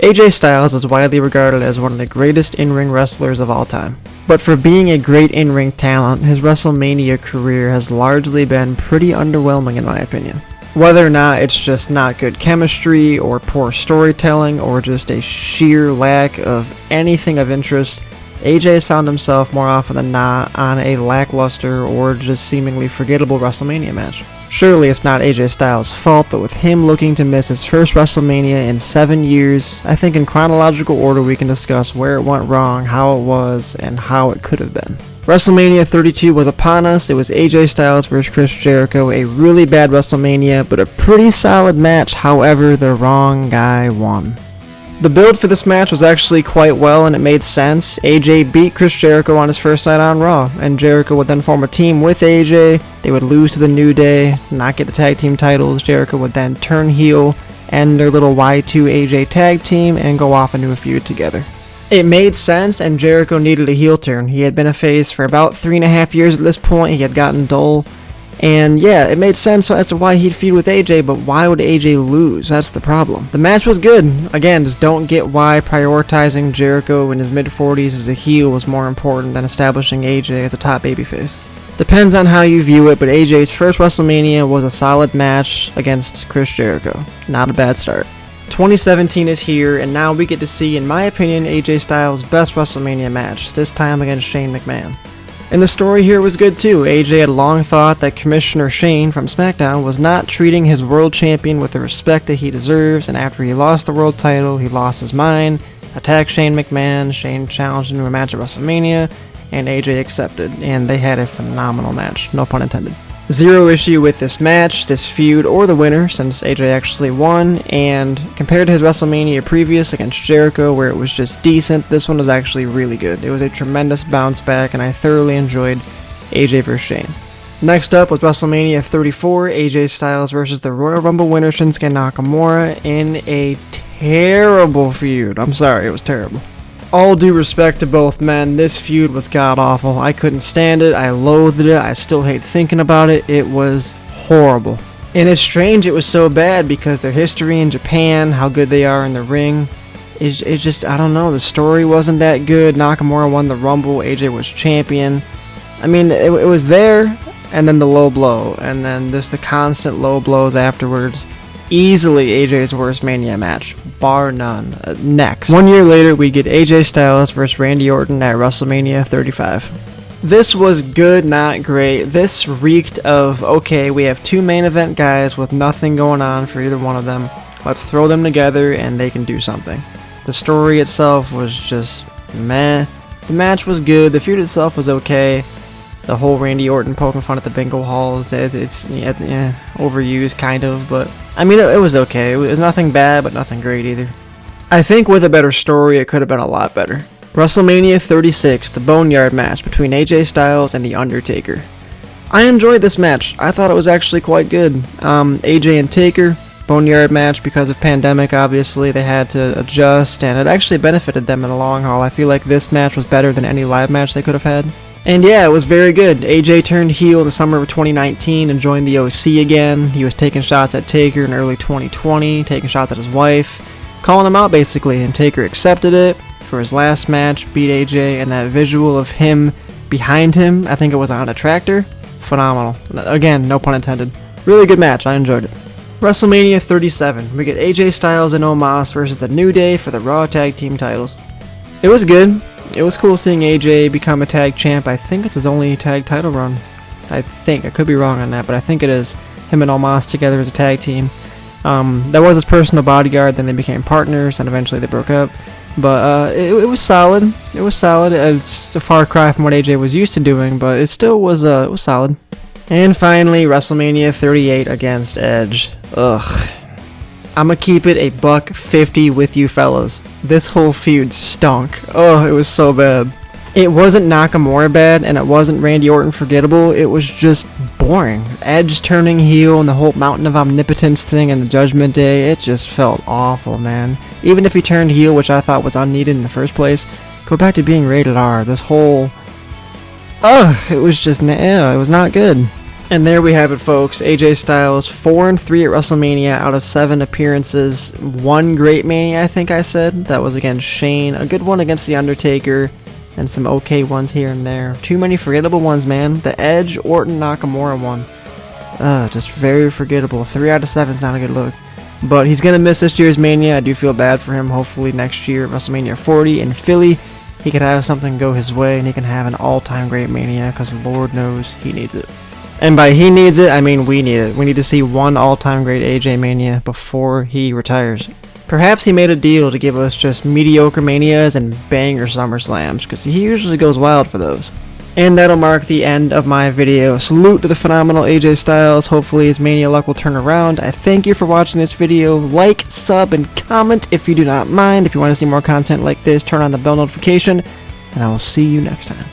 AJ Styles is widely regarded as one of the greatest in-ring wrestlers of all time. But for being a great in-ring talent, his WrestleMania career has largely been pretty underwhelming in my opinion. Whether or not it's just not good chemistry, or poor storytelling, or just a sheer lack of anything of interest, AJ has found himself more often than not on a lackluster or just seemingly forgettable WrestleMania match. Surely it's not AJ Styles' fault, but with him looking to miss his first WrestleMania in 7 years, I think in chronological order we can discuss where it went wrong, how it was, and how it could have been. WrestleMania 32 was upon us. It was AJ Styles vs. Chris Jericho, a really bad WrestleMania, but a pretty solid match. However, the wrong guy won. The build for this match was actually quite well, and it made sense. AJ beat Chris Jericho on his first night on Raw, and Jericho would then form a team with AJ. They would lose to the New Day, not get the tag team titles. Jericho would then turn heel, end their little Y2 AJ tag team, and go off into a feud together. It made sense, and Jericho needed a heel turn. He had been a face for about 3.5 years at this point. He had gotten dull. And yeah, it made sense as to why he'd feud with AJ, but why would AJ lose? That's the problem. The match was good. Again, just don't get why prioritizing Jericho in his mid-40s as a heel was more important than establishing AJ as a top babyface. Depends on how you view it, but AJ's first WrestleMania was a solid match against Chris Jericho. Not a bad start. 2017 is here, and now we get to see, in my opinion, AJ Styles' best WrestleMania match, this time against Shane McMahon. And the story here was good too. AJ had long thought that Commissioner Shane from SmackDown was not treating his world champion with the respect that he deserves, and after he lost the world title, he lost his mind, attacked Shane McMahon. Shane challenged him to a match at WrestleMania, and AJ accepted, and they had a phenomenal match, no pun intended. Zero issue with this match, this feud, or the winner, since AJ actually won, and compared to his WrestleMania previous against Jericho, where it was just decent, this one was actually really good. It was a tremendous bounce back, and I thoroughly enjoyed AJ vs. Shane. Next up was WrestleMania 34, AJ Styles versus the Royal Rumble winner Shinsuke Nakamura in a terrible feud. I'm sorry, it was terrible. All due respect to both men, this feud was god-awful. I couldn't stand it, I loathed it, I still hate thinking about it. It was horrible. And it's strange it was so bad because their history in Japan, how good they are in the ring, it's just, I don't know, the story wasn't that good. Nakamura won the Rumble, AJ was champion. I mean, it was there, and then the low blow, and then just the constant low blows afterwards. Easily AJ's worst Mania match, bar none. Next. 1 year later, we get AJ Styles versus Randy Orton at WrestleMania 35. This was good, not great. This reeked of, okay, we have two main event guys with nothing going on for either one of them. Let's throw them together and they can do something. The story itself was just meh. The match was good. The feud itself was okay. The whole Randy Orton poking fun at the bingo halls, it's overused kind of, but I mean, it was okay. It was nothing bad, but nothing great either. I think with a better story, it could have been a lot better. WrestleMania 36, the Boneyard match between AJ Styles and The Undertaker. I enjoyed this match. I thought it was actually quite good. AJ and Taker, Boneyard match because of pandemic, obviously. They had to adjust, and it actually benefited them in the long haul. I feel like this match was better than any live match they could have had. And yeah, it was very good. AJ turned heel in the summer of 2019 and joined the OC again. He was taking shots at Taker in early 2020, taking shots at his wife, calling him out basically, and Taker accepted it for his last match, beat AJ, and that visual of him behind him, I think it was on a tractor, phenomenal. Again, no pun intended. Really good match, I enjoyed it. WrestleMania 37, we get AJ Styles and Omos versus the New Day for the Raw Tag Team titles. It was good. It was cool seeing AJ become a tag champ. I think it's his only tag title run. I could be wrong on that, but I think it is. Him and Omos together as a tag team. That was his personal bodyguard, then they became partners, and eventually they broke up. But it was solid. It was solid. It's a far cry from what AJ was used to doing, but it still was solid. And finally, WrestleMania 38 against Edge. Ugh. I'ma keep it $150 with you fellas. This whole feud stunk. Oh, it was so bad. It wasn't Nakamura bad, and it wasn't Randy Orton forgettable. It was just boring. Edge turning heel and the whole Mountain of Omnipotence thing and the Judgment Day, it just felt awful, man. Even if he turned heel, which I thought was unneeded in the first place, go back to being rated R. This whole... Ugh, it was just... it was not good. And there we have it, folks. AJ Styles 4-3 at WrestleMania out of 7 appearances. 1 great Mania, I think I said. That was against Shane. A good one against The Undertaker. And some okay ones here and there. Too many forgettable ones, man. The Edge, Orton, Nakamura one. Just very forgettable. 3 out of 7 is not a good look. But he's going to miss this year's Mania. I do feel bad for him. Hopefully next year, WrestleMania 40 in Philly, he could have something go his way and he can have an all-time great Mania, because Lord knows he needs it. And by he needs it, I mean we need it. We need to see one all-time great AJ Mania before he retires. Perhaps he made a deal to give us just mediocre Manias and banger SummerSlams, because he usually goes wild for those. And that'll mark the end of my video. Salute to the phenomenal AJ Styles. Hopefully his Mania luck will turn around. I thank you for watching this video. Like, sub, and comment if you do not mind. If you want to see more content like this, turn on the bell notification. And I will see you next time.